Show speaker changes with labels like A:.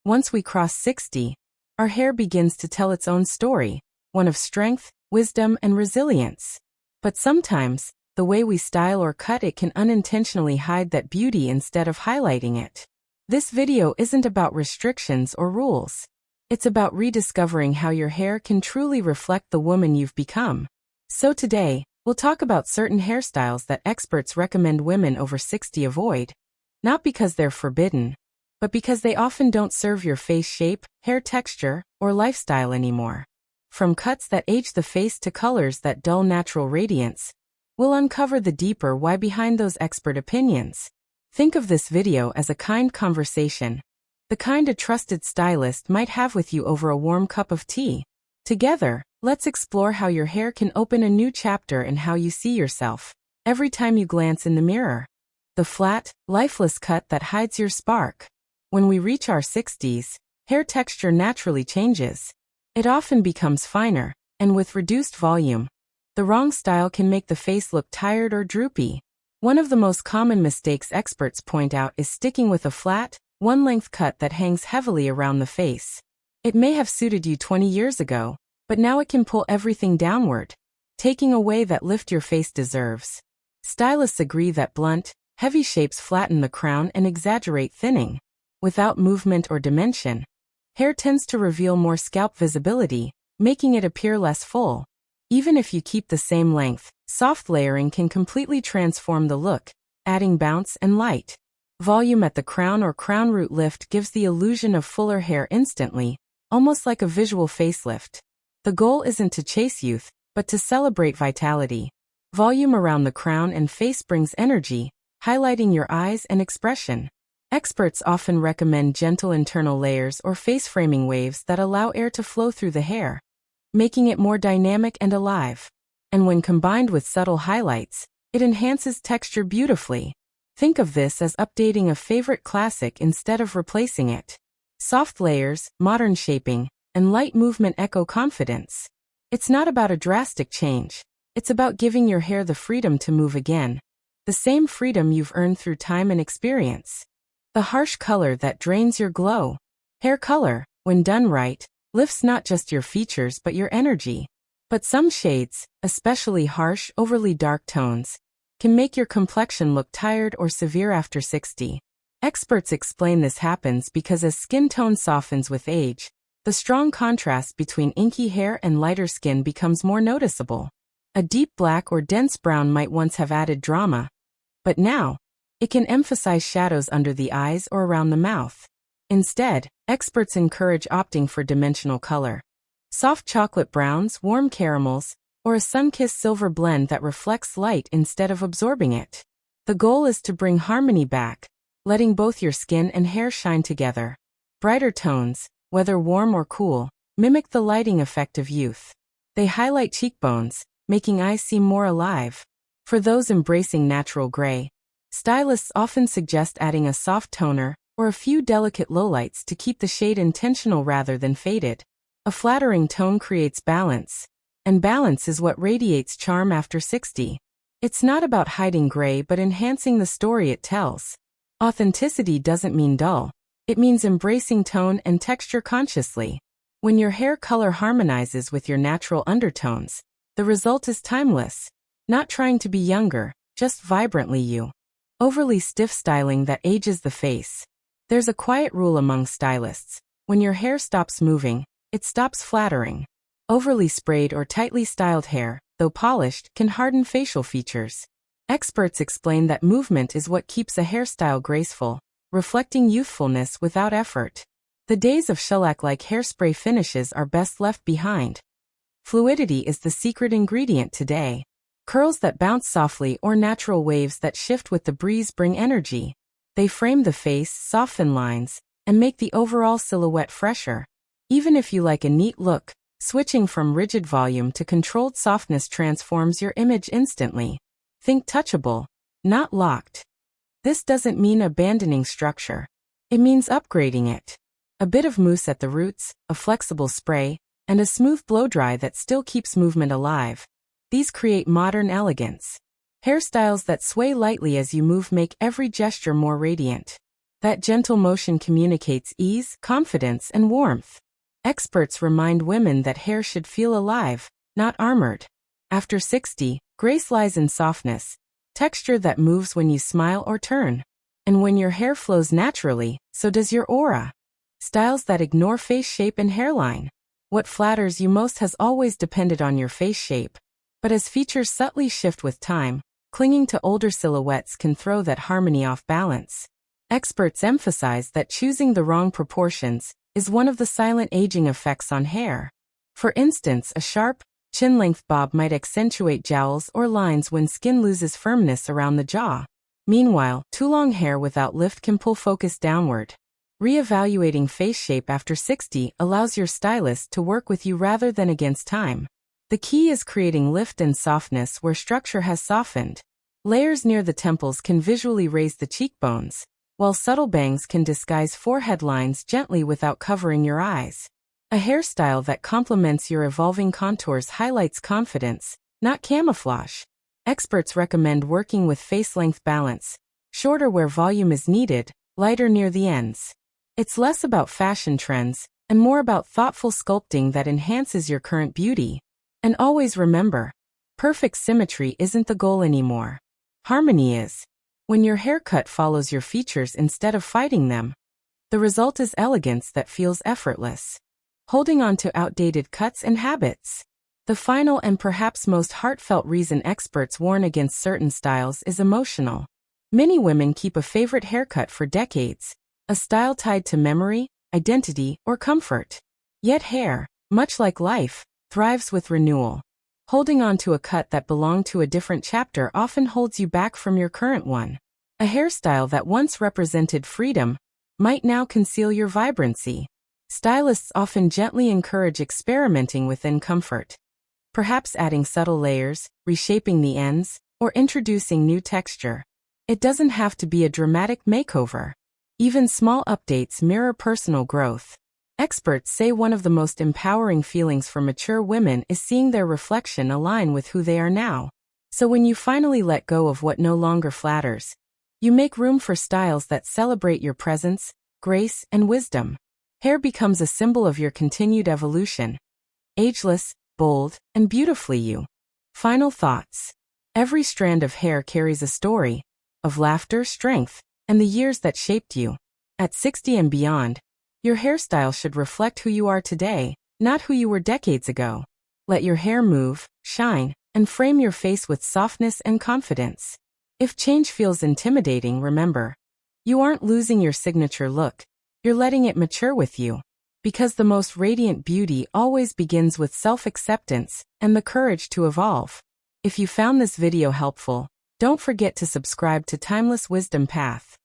A: Once we cross 60, our hair begins to tell its own story, one of strength, wisdom, and resilience. But sometimes, the way we style or cut it can unintentionally hide that beauty instead of highlighting it. This video isn't about restrictions or rules. It's about rediscovering how your hair can truly reflect the woman you've become. So today, we'll talk about certain hairstyles that experts recommend women over 60 avoid. Not because they're forbidden, but because they often don't serve your face shape, hair texture, or lifestyle anymore. From cuts that age the face to colors that dull natural radiance, we'll uncover the deeper why behind those expert opinions. Think of this video as a kind conversation, the kind a trusted stylist might have with you over a warm cup of tea. Together, let's explore how your hair can open a new chapter in how you see yourself every time you glance in the mirror. The flat, lifeless cut that hides your spark. When we reach our 60s, hair texture naturally changes. It often becomes finer, and with reduced volume, the wrong style can make the face look tired or droopy. One of the most common mistakes experts point out is sticking with a flat, one-length cut that hangs heavily around the face. It may have suited you 20 years ago, but now it can pull everything downward, taking away that lift your face deserves. Stylists agree that blunt, heavy shapes flatten the crown and exaggerate thinning. Without movement or dimension, hair tends to reveal more scalp visibility, making it appear less full. Even if you keep the same length, soft layering can completely transform the look, adding bounce and light. Volume at the crown or crown root lift gives the illusion of fuller hair instantly, almost like a visual facelift. The goal isn't to chase youth, but to celebrate vitality. Volume around the crown and face brings energy, highlighting your eyes and expression. Experts often recommend gentle internal layers or face framing waves that allow air to flow through the hair, making it more dynamic and alive. And when combined with subtle highlights, it enhances texture beautifully. Think of this as updating a favorite classic instead of replacing it. Soft layers, modern shaping, and light movement echo confidence. It's not about a drastic change. It's about giving your hair the freedom to move again. The same freedom you've earned through time and experience. The harsh color that drains your glow. Hair color, when done right, lifts not just your features but your energy. But some shades, especially harsh, overly dark tones, can make your complexion look tired or severe after 60. Experts explain this happens because as skin tone softens with age, the strong contrast between inky hair and lighter skin becomes more noticeable. A deep black or dense brown might once have added drama, but now, it can emphasize shadows under the eyes or around the mouth. Instead, experts encourage opting for dimensional color. Soft chocolate browns, warm caramels, or a sun-kissed silver blend that reflects light instead of absorbing it. The goal is to bring harmony back, letting both your skin and hair shine together. Brighter tones, whether warm or cool, mimic the lighting effect of youth. They highlight cheekbones, making eyes seem more alive. For those embracing natural gray, stylists often suggest adding a soft toner or a few delicate lowlights to keep the shade intentional rather than faded. A flattering tone creates balance, and balance is what radiates charm after 60. It's not about hiding gray but enhancing the story it tells. Authenticity doesn't mean dull. It means embracing tone and texture consciously. When your hair color harmonizes with your natural undertones, the result is timeless. Not trying to be younger, just vibrantly you. Overly stiff styling that ages the face. There's a quiet rule among stylists. When your hair stops moving, it stops flattering. Overly sprayed or tightly styled hair, though polished, can harden facial features. Experts explain that movement is what keeps a hairstyle graceful, reflecting youthfulness without effort. The days of shellac-like hairspray finishes are best left behind. Fluidity is the secret ingredient today. Curls that bounce softly or natural waves that shift with the breeze bring energy. They frame the face, soften lines, and make the overall silhouette fresher. Even if you like a neat look, switching from rigid volume to controlled softness transforms your image instantly. Think touchable, not locked. This doesn't mean abandoning structure. It means upgrading it. A bit of mousse at the roots, a flexible spray, and a smooth blow-dry that still keeps movement alive. These create modern elegance. Hairstyles that sway lightly as you move make every gesture more radiant. That gentle motion communicates ease, confidence, and warmth. Experts remind women that hair should feel alive, not armored. After 60, grace lies in softness, texture that moves when you smile or turn. And when your hair flows naturally, so does your aura. Styles that ignore face shape and hairline. What flatters you most has always depended on your face shape. But as features subtly shift with time, clinging to older silhouettes can throw that harmony off balance. Experts emphasize that choosing the wrong proportions is one of the silent aging effects on hair. For instance, a sharp, chin-length bob might accentuate jowls or lines when skin loses firmness around the jaw. Meanwhile, too long hair without lift can pull focus downward. Reevaluating face shape after 60 allows your stylist to work with you rather than against time. The key is creating lift and softness where structure has softened. Layers near the temples can visually raise the cheekbones, while subtle bangs can disguise forehead lines gently without covering your eyes. A hairstyle that complements your evolving contours highlights confidence, not camouflage. Experts recommend working with face-length balance, shorter where volume is needed, lighter near the ends. It's less about fashion trends and more about thoughtful sculpting that enhances your current beauty. And always remember, perfect symmetry isn't the goal anymore. Harmony is. When your haircut follows your features instead of fighting them, the result is elegance that feels effortless. Holding on to outdated cuts and habits. The final and perhaps most heartfelt reason experts warn against certain styles is emotional. Many women keep a favorite haircut for decades, a style tied to memory, identity, or comfort. Yet hair, much like life, thrives with renewal. Holding on to a cut that belonged to a different chapter often holds you back from your current one. A hairstyle that once represented freedom might now conceal your vibrancy. Stylists often gently encourage experimenting within comfort. Perhaps adding subtle layers, reshaping the ends, or introducing new texture. It doesn't have to be a dramatic makeover. Even small updates mirror personal growth. Experts say one of the most empowering feelings for mature women is seeing their reflection align with who they are now. So when you finally let go of what no longer flatters, you make room for styles that celebrate your presence, grace, and wisdom. Hair becomes a symbol of your continued evolution. Ageless, bold, and beautifully you. Final thoughts. Every strand of hair carries a story of laughter, strength, and the years that shaped you. At 60 and beyond, your hairstyle should reflect who you are today, not who you were decades ago. Let your hair move, shine, and frame your face with softness and confidence. If change feels intimidating, remember, you aren't losing your signature look, you're letting it mature with you. Because the most radiant beauty always begins with self-acceptance and the courage to evolve. If you found this video helpful, don't forget to subscribe to Timeless Wisdom Path.